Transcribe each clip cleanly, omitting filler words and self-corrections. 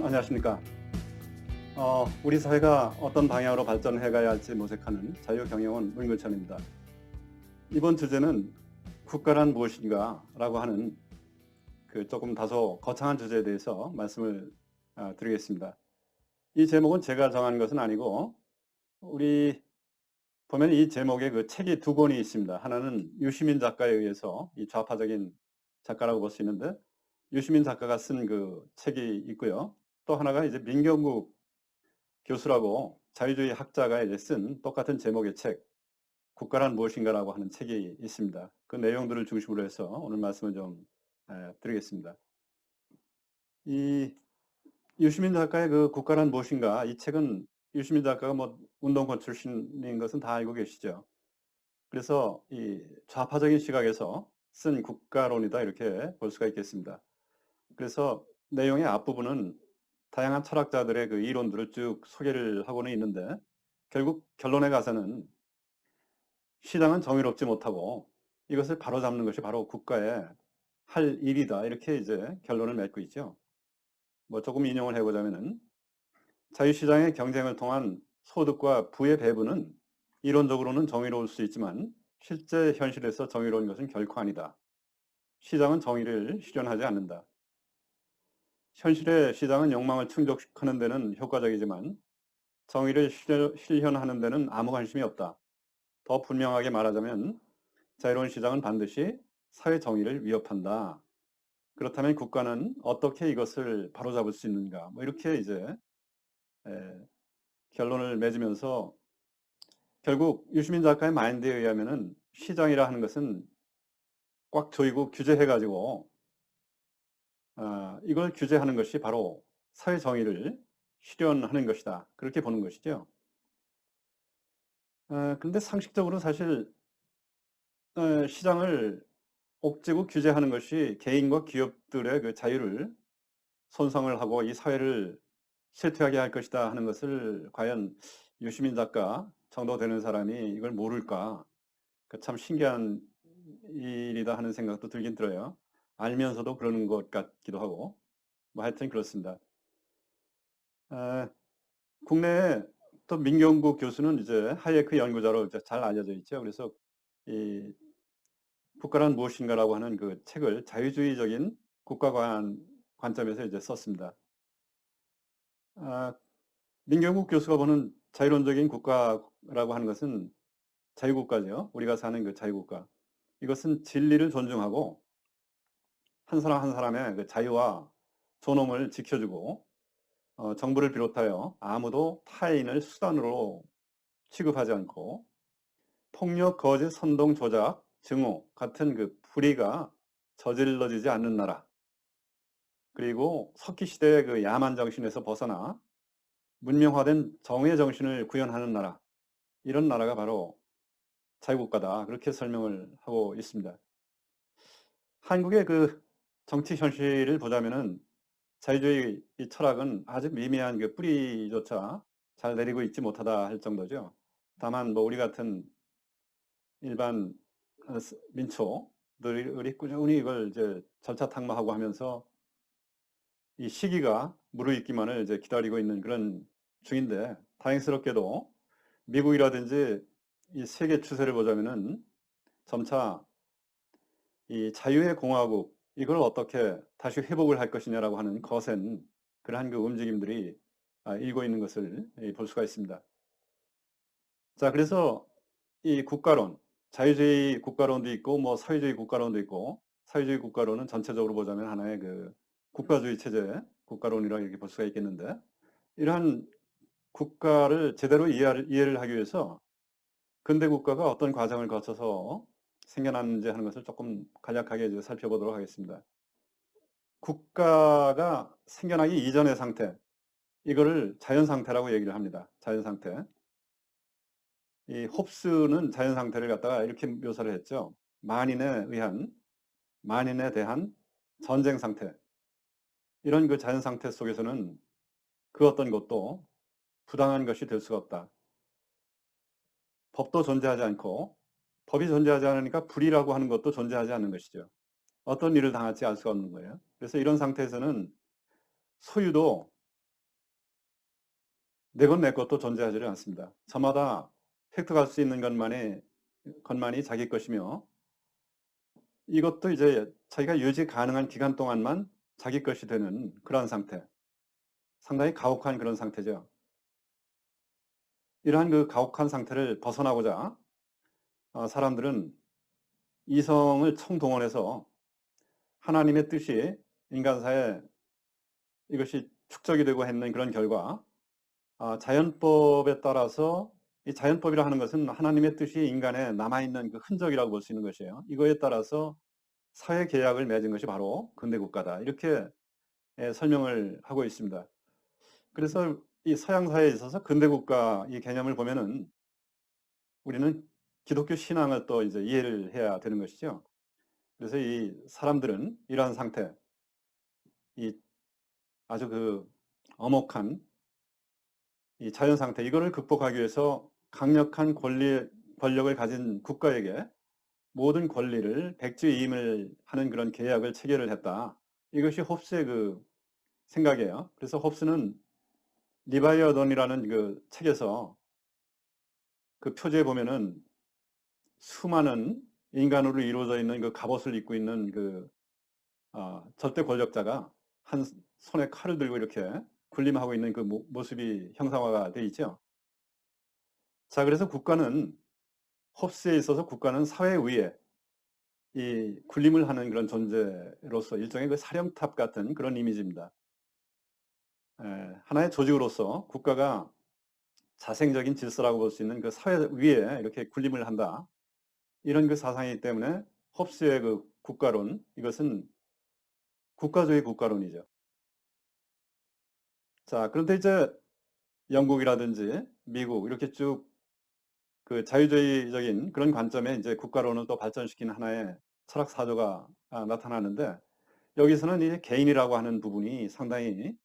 안녕하십니까. 우리 사회가 어떤 방향으로 발전해 가야 할지 모색하는 자유경영원 문근천입니다. 이번 주제는 국가란 무엇인가 라고 하는 조금 다소 거창한 주제에 대해서 말씀을 드리겠습니다. 이 제목은 제가 정한 것은 아니고 우리 보면 이 제목에 책이 두 권이 있습니다. 하나는 유시민 작가에 의해서 이 좌파적인 작가라고 볼 수 있는데 유시민 작가가 쓴 책이 있고요. 또 하나가 이제 민경국 교수라고 자유주의 학자가 이제 쓴 똑같은 제목의 책, 국가란 무엇인가라고 하는 책이 있습니다. 그 내용들을 중심으로 해서 오늘 말씀을 좀 드리겠습니다. 이 유시민 작가의 국가란 무엇인가, 이 책은 유시민 작가가 뭐 운동권 출신인 것은 다 알고 계시죠. 그래서 이 좌파적인 시각에서 쓴 국가론이다 이렇게 볼 수가 있겠습니다. 그래서 내용의 앞부분은 다양한 철학자들의 이론들을 쭉 소개를 하고는 있는데 결국 결론에 가서는 시장은 정의롭지 못하고 이것을 바로잡는 것이 바로 국가의 할 일이다 이렇게 이제 결론을 맺고 있죠. 뭐 조금 인용을 해보자면은 자유시장의 경쟁을 통한 소득과 부의 배분은 이론적으로는 정의로울 수 있지만 실제 현실에서 정의로운 것은 결코 아니다. 시장은 정의를 실현하지 않는다. 현실의 시장은 욕망을 충족하는 데는 효과적이지만 정의를 실현하는 데는 아무 관심이 없다. 더 분명하게 말하자면 자유로운 시장은 반드시 사회 정의를 위협한다. 그렇다면 국가는 어떻게 이것을 바로잡을 수 있는가? 뭐 이렇게 이제 결론을 맺으면서 결국 유시민 작가의 마인드에 의하면은 시장이라 하는 것은 꽉 조이고 규제해가지고 이걸 규제하는 것이 바로 사회 정의를 실현하는 것이다. 그렇게 보는 것이죠. 그런데 상식적으로 사실 시장을 옥죄고 규제하는 것이 개인과 기업들의 자유를 손상을 하고 이 사회를 쇠퇴하게 할 것이다 하는 것을 과연 유시민 작가 정도 되는 사람이 이걸 모를까? 참 신기한 일이다 하는 생각도 들긴 들어요. 알면서도 그러는 것 같기도 하고. 뭐 하여튼 그렇습니다. 아, 국내에 또 민경국 교수는 이제 하예크 연구자로 이제 잘 알려져 있죠. 그래서 이 국가란 무엇인가라고 하는 책을 자유주의적인 관점에서 이제 썼습니다. 민경국 교수가 보는 자유론적인 국가라고 하는 것은 자유국가죠. 우리가 사는 자유국가. 이것은 진리를 존중하고 한 사람 한 사람의 자유와 존엄을 지켜주고 정부를 비롯하여 아무도 타인을 수단으로 취급하지 않고 폭력, 거짓, 선동, 조작, 증오 같은 불의가 저질러지지 않는 나라. 그리고 석기 시대의 야만 정신에서 벗어나 문명화된 정의 정신을 구현하는 나라. 이런 나라가 바로 자유국가다. 그렇게 설명을 하고 있습니다. 한국의 정치 현실을 보자면은 자유주의 이 철학은 아주 미미한 뿌리조차 잘 내리고 있지 못하다 할 정도죠. 다만 뭐 우리 같은 일반 민초들이 꾸준히 이걸 이제 절차탕마하고 하면서 이 시기가 무르익기만을 이제 기다리고 있는 그런 중인데 다행스럽게도 미국이라든지 이 세계 추세를 보자면은 점차 이 자유의 공화국 이걸 어떻게 다시 회복을 할 것이냐라고 하는 거센 그러한 움직임들이 일고 있는 것을 볼 수가 있습니다. 자, 그래서 이 국가론, 자유주의 국가론도 있고 뭐 사회주의 국가론도 있고 사회주의 국가론은 전체적으로 보자면 하나의 국가주의 체제 국가론이라고 이렇게 볼 수가 있겠는데 이러한 국가를 제대로 이해를 하기 위해서 근대 국가가 어떤 과정을 거쳐서 생겨났는지 하는 것을 조금 간략하게 이제 살펴보도록 하겠습니다. 국가가 생겨나기 이전의 상태, 이거를 자연 상태라고 얘기를 합니다. 자연 상태. 이 홉스는 자연 상태를 갖다가 이렇게 묘사를 했죠. 만인에 대한 전쟁 상태. 이런 자연 상태 속에서는 그 어떤 것도 부당한 것이 될 수가 없다. 법도 존재하지 않고 법이 존재하지 않으니까 불이라고 하는 것도 존재하지 않는 것이죠. 어떤 일을 당할지 알 수가 없는 거예요. 그래서 이런 상태에서는 소유도 내 것 내 것도 존재하지 않습니다. 저마다 획득할 수 있는 것만이 자기 것이며 이것도 이제 자기가 유지 가능한 기간 동안만 자기 것이 되는 그러한 상태. 상당히 가혹한 그런 상태죠. 이러한 그 가혹한 상태를 벗어나고자 사람들은 이성을 총동원해서 하나님의 뜻이 인간사에 이것이 축적이 되고 했는 그런 결과 자연법에 따라서 이 자연법이라 하는 것은 하나님의 뜻이 인간에 남아있는 그 흔적이라고 볼 수 있는 것이에요. 이거에 따라서 사회 계약을 맺은 것이 바로 근대국가다. 이렇게 설명을 하고 있습니다. 그래서 이 서양 사회에 있어서 근대국가 이 개념을 보면은 우리는 기독교 신앙을 또 이제 이해를 해야 되는 것이죠. 그래서 이 사람들은 이러한 상태, 이 아주 그 엄혹한 이 자연 상태, 이거를 극복하기 위해서 강력한 권력을 가진 국가에게 모든 권리를 백지위임을 하는 그런 계약을 체결을 했다. 이것이 홉스의 그 생각이에요. 그래서 홉스는 리바이어던이라는 그 책에서 그 표지에 보면은 수많은 인간으로 이루어져 있는 그 갑옷을 입고 있는 그 절대 권력자가 한 손에 칼을 들고 이렇게 군림하고 있는 그 모습이 형상화가 되어 있죠. 자, 그래서 홉스에 있어서 국가는 사회 위에 이 군림을 하는 그런 존재로서 일종의 그 사령탑 같은 그런 이미지입니다. 하나의 조직으로서 국가가 자생적인 질서라고 볼 수 있는 그 사회 위에 이렇게 군림을 한다. 이런 그 사상이기 때문에 홉스의 그 국가론, 이것은 국가주의 국가론이죠. 자, 그런데 이제 영국이라든지 미국 이렇게 쭉 그 자유주의적인 그런 관점에 이제 국가론을 또 발전시킨 하나의 철학 사조가 나타나는데 여기서는 이 개인이라고 하는 부분이 상당히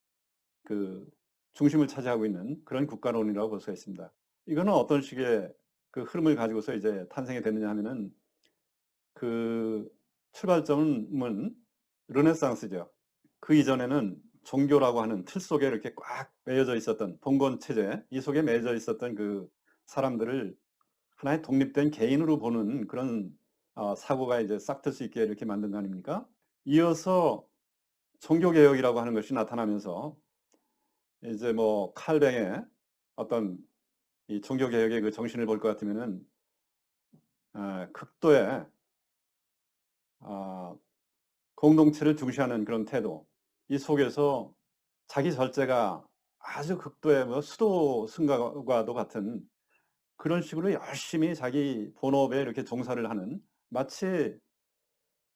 그 중심을 차지하고 있는 그런 국가론이라고 볼 수가 있습니다. 이거는 어떤 식의 그 흐름을 가지고서 이제 탄생이 됐느냐 하면은 그 출발점은 르네상스죠. 그 이전에는 종교라고 하는 틀 속에 이렇게 꽉 매여져 있었던 봉건 체제, 이 속에 매여져 있었던 그 사람들을 하나의 독립된 개인으로 보는 그런 사고가 이제 싹틀 수 있게 이렇게 만든 거 아닙니까? 이어서 종교개혁이라고 하는 것이 나타나면서 이제 뭐 칼뱅의 어떤 이 종교개혁의 그 정신을 볼 것 같으면은 극도의 아, 공동체를 중시하는 그런 태도, 이 속에서 자기 절제가 아주 극도의 뭐 수도 승가와도 같은 그런 식으로 열심히 자기 본업에 이렇게 종사를 하는 마치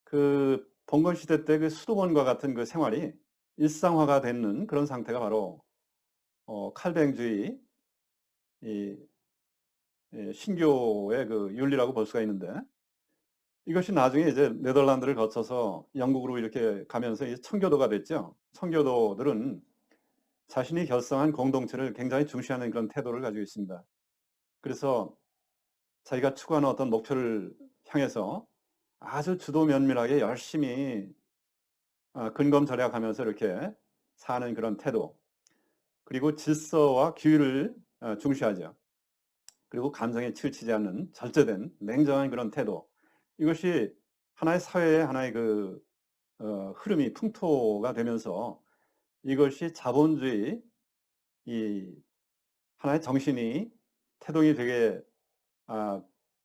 그 봉건 시대 때 그 수도원과 같은 그 생활이 일상화가 되는 그런 상태가 바로 칼뱅주의 이 신교의 그 윤리라고 볼 수가 있는데 이것이 나중에 이제 네덜란드를 거쳐서 영국으로 이렇게 가면서 이 청교도가 됐죠. 청교도들은 자신이 결성한 공동체를 굉장히 중시하는 그런 태도를 가지고 있습니다. 그래서 자기가 추구하는 어떤 목표를 향해서 아주 주도 면밀하게 열심히 근검절약하면서 이렇게 사는 그런 태도, 그리고 질서와 규율을 중시하죠. 그리고 감정에 치우치지 않는 절제된 냉정한 그런 태도, 이것이 하나의 사회의 하나의 그 흐름이 풍토가 되면서 이것이 자본주의 이 하나의 정신이 태동이 되게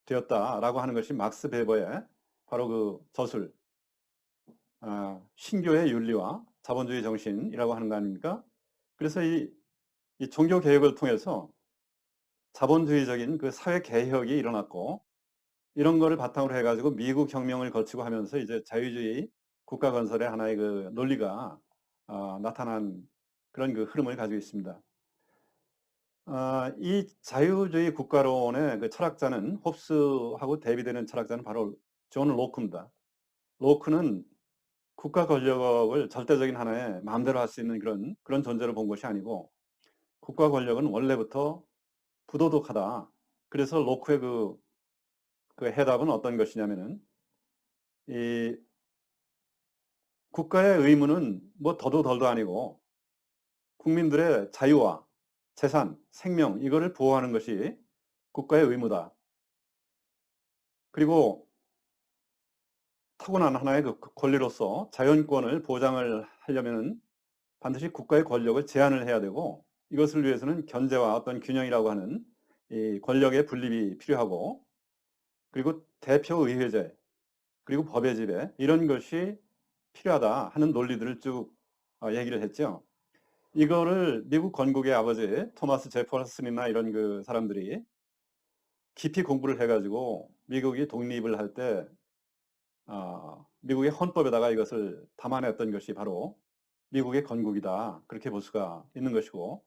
되었다라고 하는 것이 막스 베버의 바로 그 저술 신교의 윤리와 자본주의 정신이라고 하는 거 아닙니까? 그래서 이 종교 개혁을 통해서 자본주의적인 그 사회 개혁이 일어났고 이런 거를 바탕으로 해가지고 미국 혁명을 거치고 하면서 이제 자유주의 국가 건설의 하나의 그 논리가 나타난 그런 그 흐름을 가지고 있습니다. 이 자유주의 국가론의 그 철학자는 홉스하고 대비되는 철학자는 바로 존 로크입니다. 로크는 국가 권력을 절대적인 하나의 마음대로 할 수 있는 그런 존재로 본 것이 아니고 국가 권력은 원래부터 부도덕하다. 그래서 로크의 그 해답은 어떤 것이냐면은 이 국가의 의무는 뭐 더도 덜도 아니고 국민들의 자유와 재산, 생명 이거를 보호하는 것이 국가의 의무다. 그리고 타고난 하나의 그 권리로서 자연권을 보장을 하려면은 반드시 국가의 권력을 제한을 해야 되고 이것을 위해서는 견제와 어떤 균형이라고 하는 이 권력의 분립이 필요하고 그리고 대표의회제 그리고 법의 지배 이런 것이 필요하다 하는 논리들을 쭉 얘기를 했죠. 이거를 미국 건국의 아버지 토마스 제퍼슨이나 이런 그 사람들이 깊이 공부를 해가지고 미국이 독립을 할 때 미국의 헌법에다가 이것을 담아냈던 것이 바로 미국의 건국이다. 그렇게 볼 수가 있는 것이고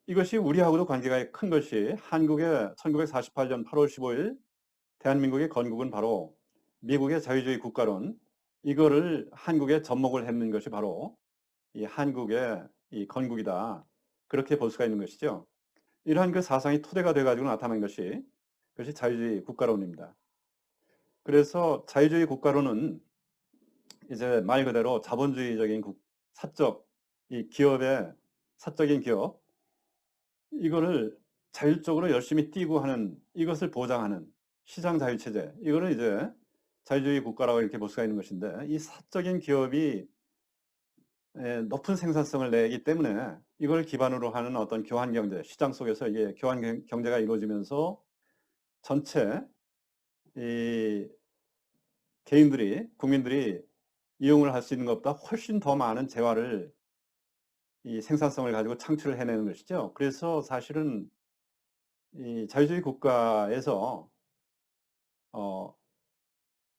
이것이 우리하고도 관계가 큰 것이 한국의 1948년 8월 15일 대한민국의 건국은 바로 미국의 자유주의 국가론 이거를 한국에 접목을 했는 것이 바로 이 한국의 이 건국이다. 그렇게 볼 수가 있는 것이죠. 이러한 그 사상이 토대가 돼가지고 나타난 것이 그것이 자유주의 국가론입니다. 그래서 자유주의 국가론은 이제 말 그대로 자본주의적인 사적 이 기업의 사적인 기업 이거를 자율적으로 열심히 뛰고 하는 이것을 보장하는 시장 자유 체제 이거를 이제 자유주의 국가라고 이렇게 볼 수가 있는 것인데 이 사적인 기업이 높은 생산성을 내기 때문에 이걸 기반으로 하는 어떤 교환 경제 시장 속에서 이게 교환 경제가 이루어지면서 전체 이 개인들이 국민들이 이용을 할 수 있는 것보다 훨씬 더 많은 재화를 이 생산성을 가지고 창출을 해내는 것이죠. 그래서 사실은 이 자유주의 국가에서 어,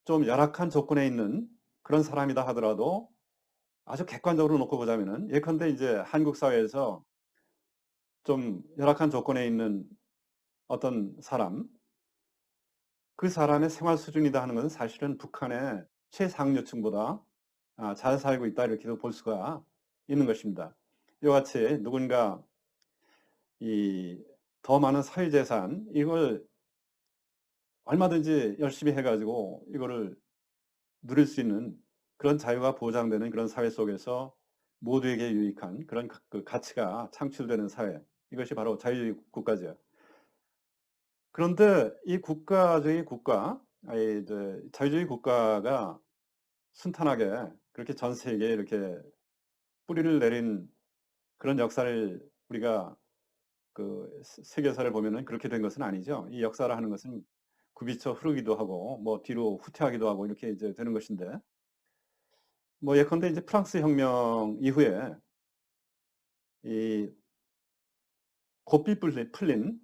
좀 열악한 조건에 있는 그런 사람이다 하더라도 아주 객관적으로 놓고 보자면은 예컨대 이제 한국 사회에서 좀 열악한 조건에 있는 어떤 사람, 그 사람의 생활 수준이다 하는 것은 사실은 북한의 최상류층보다 잘 살고 있다 이렇게도 볼 수가 있는 것입니다. 이와 같이 누군가 이 더 많은 사회재산 이걸 얼마든지 열심히 해가지고 이거를 누릴 수 있는 그런 자유가 보장되는 그런 사회 속에서 모두에게 유익한 그런 그 가치가 창출되는 사회 이것이 바로 자유주의 국가죠. 그런데 이 국가주의 국가, 이제 자유주의 국가가 순탄하게 그렇게 전 세계에 이렇게 뿌리를 내린 그런 역사를 우리가 그 세계사를 보면은 그렇게 된 것은 아니죠. 이 역사를 하는 것은 굽이쳐 흐르기도 하고 뭐 뒤로 후퇴하기도 하고 이렇게 이제 되는 것인데 뭐 예컨대 이제 프랑스 혁명 이후에 이 고삐 풀린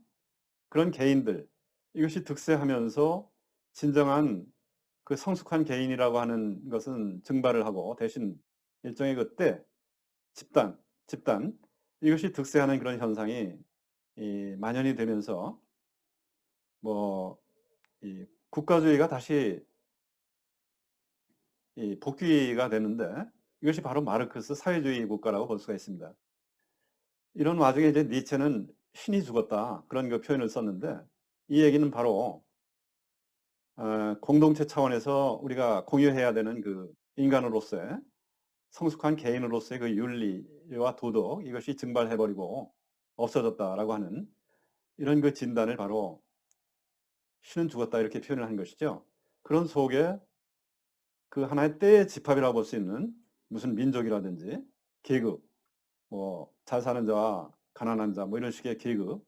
그런 개인들 이것이 득세하면서 진정한 그 성숙한 개인이라고 하는 것은 증발을 하고 대신 일종의 그때 집단 이것이 득세하는 그런 현상이 만연이 되면서 뭐 이 국가주의가 다시 복귀가 되는데 이것이 바로 마르크스 사회주의 국가라고 볼 수가 있습니다. 이런 와중에 이제 니체는 신이 죽었다 그런 그 표현을 썼는데 이 얘기는 바로 공동체 차원에서 우리가 공유해야 되는 그 인간으로서의 성숙한 개인으로서의 그 윤리와 도덕 이것이 증발해버리고 없어졌다라고 하는 이런 그 진단을 바로 신은 죽었다 이렇게 표현을 한 것이죠. 그런 속에 그 하나의 때의 집합이라고 볼 수 있는 무슨 민족이라든지 계급, 뭐 잘 사는 자와 가난한 자, 뭐 이런 식의 계급,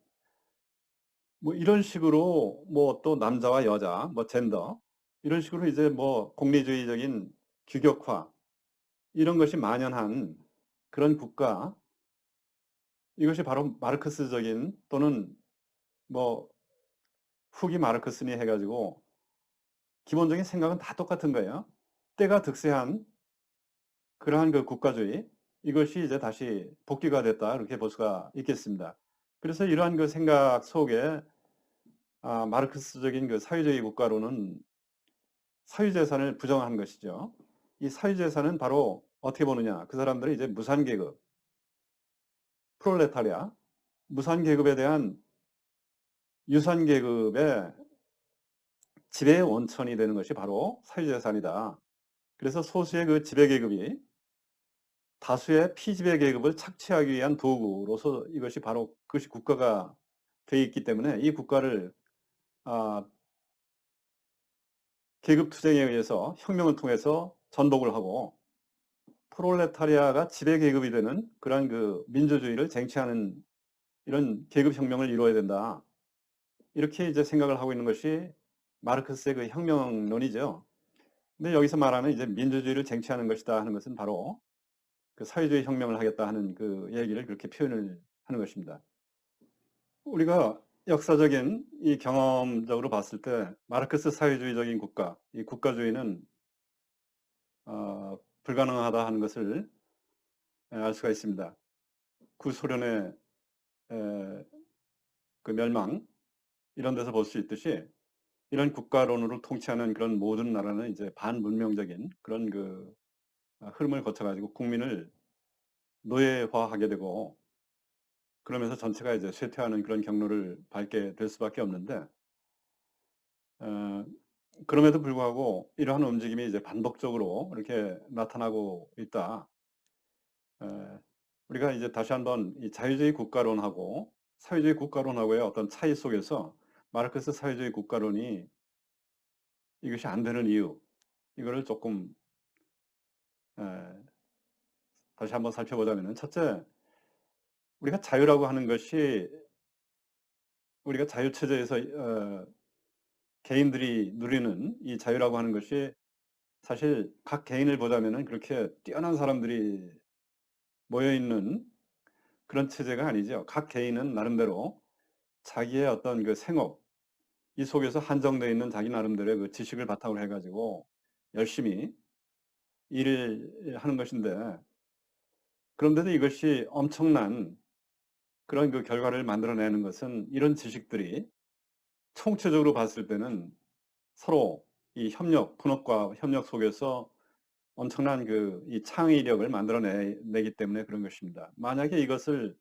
뭐 이런 식으로 뭐 또 남자와 여자, 뭐 젠더 이런 식으로 이제 뭐 공리주의적인 규격화 이런 것이 만연한 그런 국가 이것이 바로 마르크스적인 또는 뭐 후기 마르크스니 해가지고 기본적인 생각은 다 똑같은 거예요. 때가 득세한 그러한 그 국가주의 이것이 이제 다시 복귀가 됐다 이렇게 볼 수가 있겠습니다. 그래서 이러한 그 생각 속에 마르크스적인 그 사회주의 국가로는 사유재산을 부정한 것이죠. 이 사유재산은 바로 어떻게 보느냐. 그 사람들이 이제 무산계급, 프롤레타리아, 무산계급에 대한 유산계급의 지배의 원천이 되는 것이 바로 사유재산이다. 그래서 소수의 그 지배계급이 다수의 피지배 계급을 착취하기 위한 도구로서 이것이 바로 그것이 국가가 돼 있기 때문에 이 국가를 아, 계급 투쟁에 의해서 혁명을 통해서 전복을 하고 프롤레타리아가 지배 계급이 되는 그러한 그 민주주의를 쟁취하는 이런 계급 혁명을 이루어야 된다. 이렇게 이제 생각을 하고 있는 것이 마르크스의 그 혁명론이죠. 근데 여기서 말하는 이제 민주주의를 쟁취하는 것이다 하는 것은 바로 그 사회주의 혁명을 하겠다 하는 그 얘기를 그렇게 표현을 하는 것입니다. 우리가 역사적인 이 경험적으로 봤을 때 마르크스 사회주의적인 국가, 이 국가주의는 불가능하다 하는 것을 알 수가 있습니다. 구소련의 그 멸망 이런 데서 볼 수 있듯이 이런 국가론으로 통치하는 그런 모든 나라는 이제 반문명적인 그런 그 흐름을 거쳐가지고 국민을 노예화하게 되고 그러면서 전체가 이제 쇠퇴하는 그런 경로를 밟게 될 수밖에 없는데 어, 그럼에도 불구하고 이러한 움직임이 이제 반복적으로 이렇게 나타나고 있다. 에, 우리가 이제 다시 한번 이 자유주의 국가론하고 사회주의 국가론하고의 어떤 차이 속에서 마르크스 사회주의 국가론이 이것이 안 되는 이유, 이거를 조금 에, 다시 한번 살펴보자면은 첫째, 우리가 자유라고 하는 것이 우리가 자유체제에서 개인들이 누리는 이 자유라고 하는 것이 사실 각 개인을 보자면은 그렇게 뛰어난 사람들이 모여 있는 그런 체제가 아니죠. 각 개인은 나름대로 자기의 어떤 그 생업, 이 속에서 한정되어 있는 자기 나름대로의 그 지식을 바탕으로 해가지고 열심히 일을 하는 것인데, 그런데도 이것이 엄청난 그런 그 결과를 만들어내는 것은 이런 지식들이 총체적으로 봤을 때는 서로 이 협력, 분업과 협력 속에서 엄청난 그 이 창의력을 만들어내기 때문에 그런 것입니다. 만약에 이것을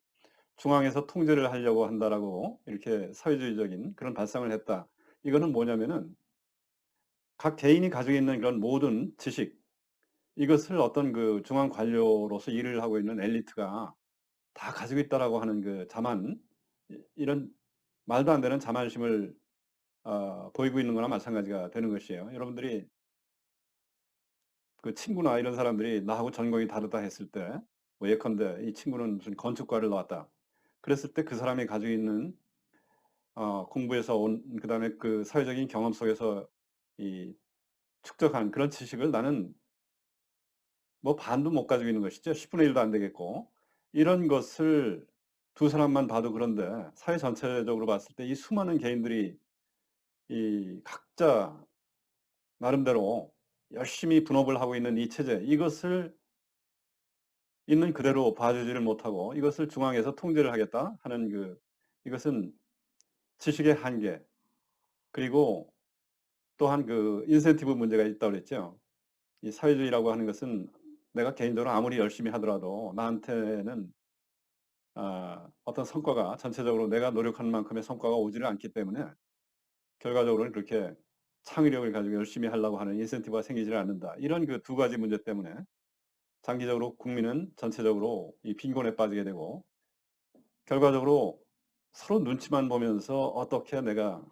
중앙에서 통제를 하려고 한다라고 이렇게 사회주의적인 그런 발상을 했다. 이거는 뭐냐면은 각 개인이 가지고 있는 그런 모든 지식, 이것을 어떤 그 중앙 관료로서 일을 하고 있는 엘리트가 다 가지고 있다라고 하는 그 자만, 이런 말도 안 되는 자만심을 보이고 있는 거나 마찬가지가 되는 것이에요. 여러분들이 그 친구나 이런 사람들이 나하고 전공이 다르다 했을 때, 뭐 예컨대 이 친구는 무슨 건축과를 나왔다. 그랬을 때 그 사람이 가지고 있는 공부에서 온, 그다음에 그 사회적인 경험 속에서 이 축적한 그런 지식을 나는 뭐 반도 못 가지고 있는 것이죠. 10분의 1도 안 되겠고. 이런 것을 두 사람만 봐도 그런데 사회 전체적으로 봤을 때 이 수많은 개인들이 이 각자 나름대로 열심히 분업을 하고 있는 이 체제, 이것을 있는 그대로 봐주지를 못하고 이것을 중앙에서 통제를 하겠다 하는 그, 이것은 지식의 한계, 그리고 또한 그 인센티브 문제가 있다고 그랬죠. 이 사회주의라고 하는 것은 내가 개인적으로 아무리 열심히 하더라도 나한테는 어떤 성과가 전체적으로 내가 노력한 만큼의 성과가 오지를 않기 때문에 결과적으로는 그렇게 창의력을 가지고 열심히 하려고 하는 인센티브가 생기질 않는다. 이런 그 두 가지 문제 때문에 장기적으로 국민은 전체적으로 이 빈곤에 빠지게 되고 결과적으로 서로 눈치만 보면서 어떻게 내가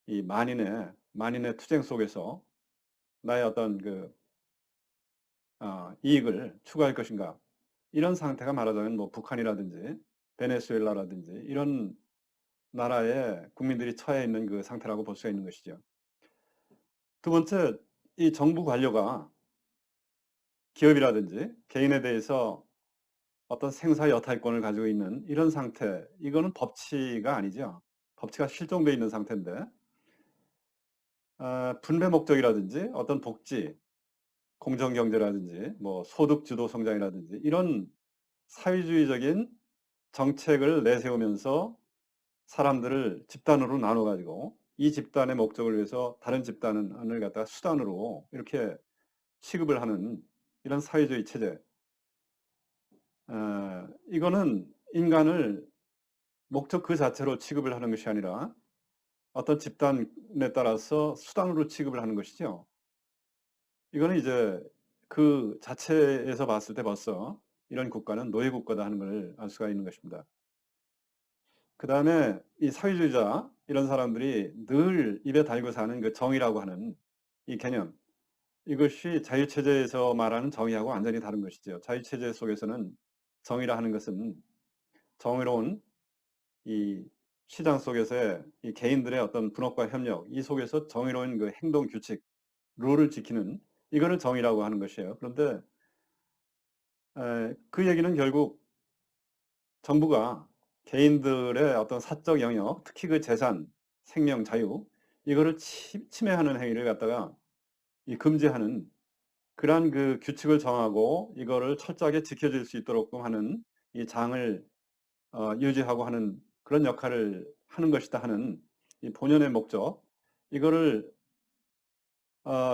이 만인의 투쟁 속에서 나의 어떤 그 이익을 추구할 것인가, 이런 상태가 말하자면 뭐 북한이라든지 베네수엘라라든지 이런 나라의 국민들이 처해 있는 그 상태라고 볼 수가 있는 것이죠. 두 번째, 이 정부 관료가 기업이라든지 개인에 대해서 어떤 생사 여탈권을 가지고 있는 이런 상태, 이거는 법치가 아니죠. 법치가 실종되어 있는 상태인데 분배 목적이라든지 어떤 복지, 공정경제라든지 뭐 소득주도 성장이라든지 이런 사회주의적인 정책을 내세우면서 사람들을 집단으로 나눠 가지고 이 집단의 목적을 위해서 다른 집단을 갖다가 수단으로 이렇게 취급을 하는 이런 사회주의 체제. 이거는 인간을 목적 그 자체로 취급을 하는 것이 아니라 어떤 집단에 따라서 수단으로 취급을 하는 것이죠. 이거는 이제 그 자체에서 봤을 때 벌써 이런 국가는 노예 국가다 하는 걸 알 수가 있는 것입니다. 그다음에 이 사회주의자 이런 사람들이 늘 입에 달고 사는 그 정의라고 하는 이 개념, 이것이 자유체제에서 말하는 정의하고 완전히 다른 것이죠. 자유체제 속에서는 정의라 하는 것은 정의로운 이 시장 속에서의 이 개인들의 어떤 분업과 협력, 이 속에서 정의로운 그 행동 규칙, 룰을 지키는 이거를 정의라고 하는 것이에요. 그런데 그 얘기는 결국 정부가 개인들의 어떤 사적 영역, 특히 그 재산, 생명, 자유 이거를 침해하는 행위를 갖다가 이 금지하는 그러한 그 규칙을 정하고 이거를 철저하게 지켜질 수 있도록끔 하는 이 장을 유지하고 하는 그런 역할을 하는 것이다 하는 이 본연의 목적, 이거를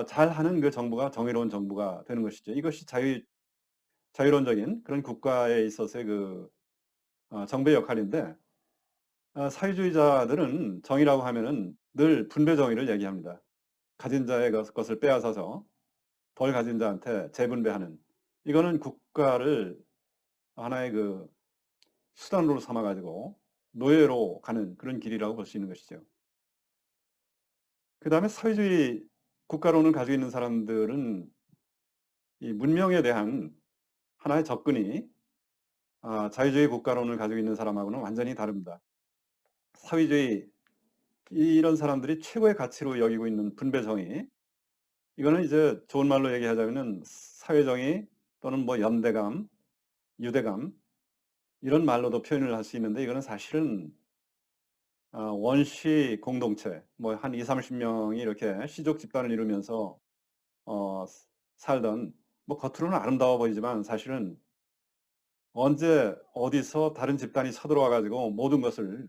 잘하는 그 정부가 정의로운 정부가 되는 것이죠. 이것이 자유론적인 그런 국가에 있어서의 그 정부의 역할인데, 사회주의자들은 정의라고 하면은 늘 분배 정의를 얘기합니다. 가진 자의 것을 빼앗아서 덜 가진 자한테 재분배하는, 이거는 국가를 하나의 그 수단으로 삼아 가지고 노예로 가는 그런 길이라고 볼 수 있는 것이죠. 그다음에 사회주의 국가론을 가지고 있는 사람들은 이 문명에 대한 하나의 접근이 자유주의 국가론을 가지고 있는 사람하고는 완전히 다릅니다. 사회주의 이런 사람들이 최고의 가치로 여기고 있는 분배 정의, 이거는 이제 좋은 말로 얘기하자면은 사회정의 또는 뭐 연대감, 유대감 이런 말로도 표현을 할 수 있는데, 이거는 사실은 원시 공동체 뭐 한 20-30명이 이렇게 시족 집단을 이루면서 어 살던, 뭐 겉으로는 아름다워 보이지만 사실은 언제 어디서 다른 집단이 쳐들어와 가지고 모든 것을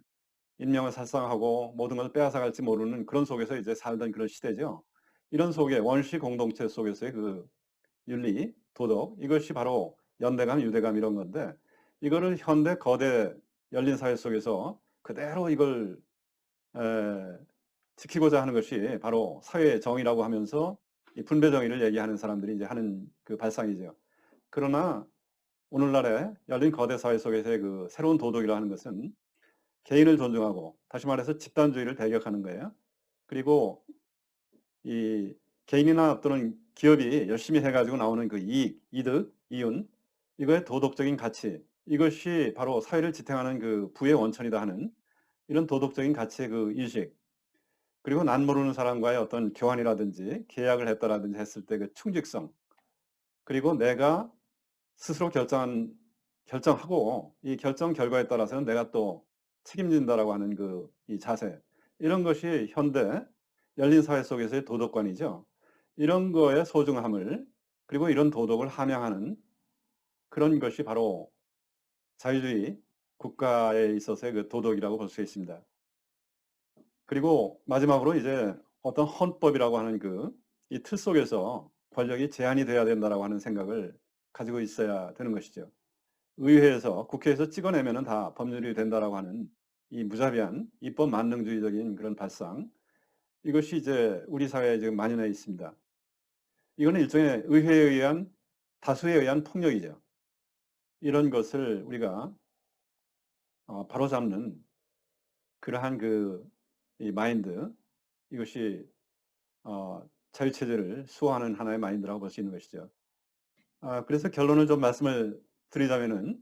인명을 살상하고 모든 것을 빼앗아 갈지 모르는 그런 속에서 이제 살던 그런 시대죠. 이런 속에 원시 공동체 속에서의 그 윤리, 도덕 이것이 바로 연대감, 유대감 이런 건데, 이거를 현대 거대 열린 사회 속에서 그대로 이걸 에, 지키고자 하는 것이 바로 사회 정의라고 하면서 이 분배 정의를 얘기하는 사람들이 이제 하는 그 발상이죠. 그러나 오늘날의 열린 거대 사회 속에서의 그 새로운 도덕이라 하는 것은 개인을 존중하고, 다시 말해서 집단주의를 배격하는 거예요. 그리고 이 개인이나 또는 기업이 열심히 해가지고 나오는 그 이익, 이득, 이윤, 이거의 도덕적인 가치, 이것이 바로 사회를 지탱하는 그 부의 원천이다 하는 이런 도덕적인 가치의 그 인식, 그리고 난 모르는 사람과의 어떤 교환이라든지 계약을 했다라든지 했을 때 그 충직성, 그리고 내가 스스로 결정하고 이 결정 결과에 따라서는 내가 또 책임진다라고 하는 그 이 자세, 이런 것이 현대 열린 사회 속에서의 도덕관이죠. 이런 거의 소중함을, 그리고 이런 도덕을 함양하는 그런 것이 바로 자유주의 국가에 있어서의 그 도덕이라고 볼 수 있습니다. 그리고 마지막으로 이제 어떤 헌법이라고 하는 그 이 틀 속에서 권력이 제한이 돼야 된다라고 하는 생각을 가지고 있어야 되는 것이죠. 의회에서, 국회에서 찍어내면은 다 법률이 된다라고 하는 이 무자비한 입법 만능주의적인 그런 발상, 이것이 이제 우리 사회에 지금 만연해 있습니다. 이거는 일종의 의회에 의한, 다수에 의한 폭력이죠. 이런 것을 우리가 바로잡는 그러한 그 이 마인드, 이것이 자유체제를 수호하는 하나의 마인드라고 볼 수 있는 것이죠. 그래서 결론을 좀 말씀을 드리자면은,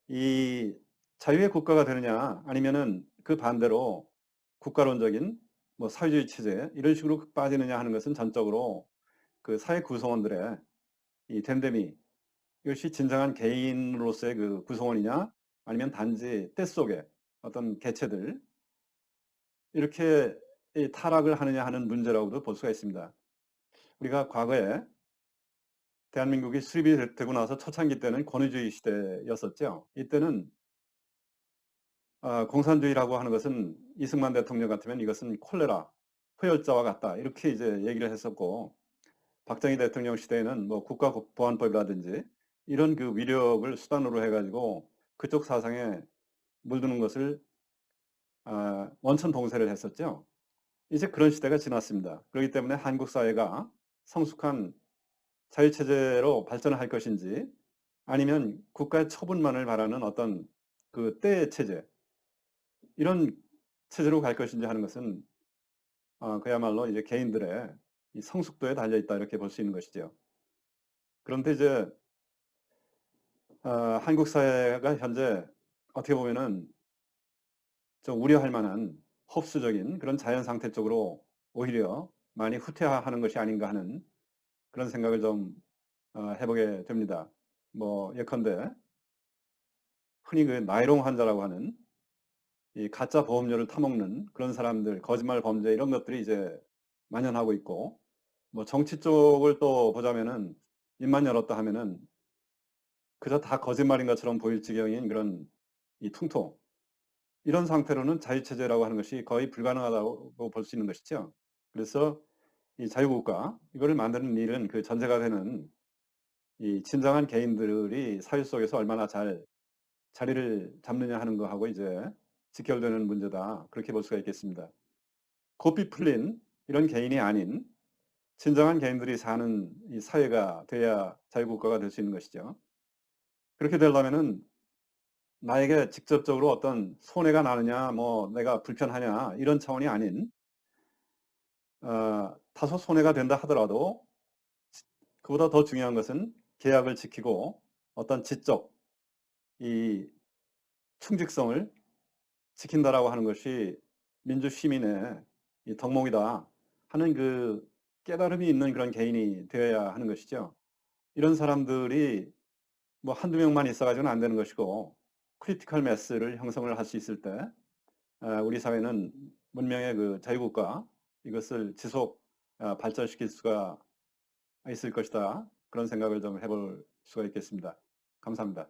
이 자유의 국가가 되느냐 아니면은 그 반대로 국가론적인 뭐 사회주의 체제 이런 식으로 빠지느냐 하는 것은 전적으로 그 사회 구성원들의 이 됨됨이, 이것이 진정한 개인으로서의 그 구성원이냐 아니면 단지 때 속에 어떤 개체들 이렇게 이 타락을 하느냐 하는 문제라고도 볼 수가 있습니다. 우리가 과거에 대한민국이 수립이 되고 나서 초창기 때는 권위주의 시대였었죠. 이때는 공산주의라고 하는 것은 이승만 대통령 같으면 이것은 콜레라, 호열자와 같다 이렇게 이제 얘기를 했었고, 박정희 대통령 시대에는 뭐 국가보안법이라든지 이런 그 위력을 수단으로 해가지고 그쪽 사상에 물드는 것을 원천 봉쇄를 했었죠. 이제 그런 시대가 지났습니다. 그렇기 때문에 한국 사회가 성숙한 자유체제로 발전할 것인지 아니면 국가의 처분만을 바라는 어떤 그 때의 체제, 이런 체제로 갈 것인지 하는 것은 그야말로 이제 개인들의 이 성숙도에 달려 있다 이렇게 볼 수 있는 것이죠. 그런데 이제 한국 사회가 현재 어떻게 보면은 좀 우려할 만한 흡수적인 그런 자연 상태 쪽으로 오히려 많이 후퇴하는 것이 아닌가 하는 그런 생각을 좀 해보게 됩니다. 뭐 예컨대 흔히 그 나이롱 환자라고 하는 이 가짜 보험료를 타먹는 그런 사람들, 거짓말 범죄 이런 것들이 이제 만연하고 있고, 뭐 정치 쪽을 또 보자면은 입만 열었다 하면은 그저 다 거짓말인 것처럼 보일 지경인 그런 이 풍토, 이런 상태로는 자유체제라고 하는 것이 거의 불가능하다고 볼 수 있는 것이죠. 그래서 이 자유국가 이거를 만드는 일은 그 전제가 되는 이 진정한 개인들이 사회 속에서 얼마나 잘 자리를 잡느냐 하는 거하고 이제 직결되는 문제다, 그렇게 볼 수가 있겠습니다. 고삐 풀린 이런 개인이 아닌 진정한 개인들이 사는 이 사회가 돼야 자유국가가 될 수 있는 것이죠. 그렇게 되려면은 나에게 직접적으로 어떤 손해가 나느냐, 뭐 내가 불편하냐 이런 차원이 아닌 다소 손해가 된다 하더라도 그보다 더 중요한 것은 계약을 지키고 어떤 지적 이 충직성을 지킨다라고 하는 것이 민주 시민의 이 덕목이다 하는 그 깨달음이 있는 그런 개인이 되어야 하는 것이죠. 이런 사람들이 뭐 한두 명만 있어 가지고는 안 되는 것이고, 크리티컬 매스를 형성을 할 수 있을 때 우리 사회는 문명의 그 자유국가 이것을 지속 발전시킬 수가 있을 것이다. 그런 생각을 좀 해볼 수가 있겠습니다. 감사합니다.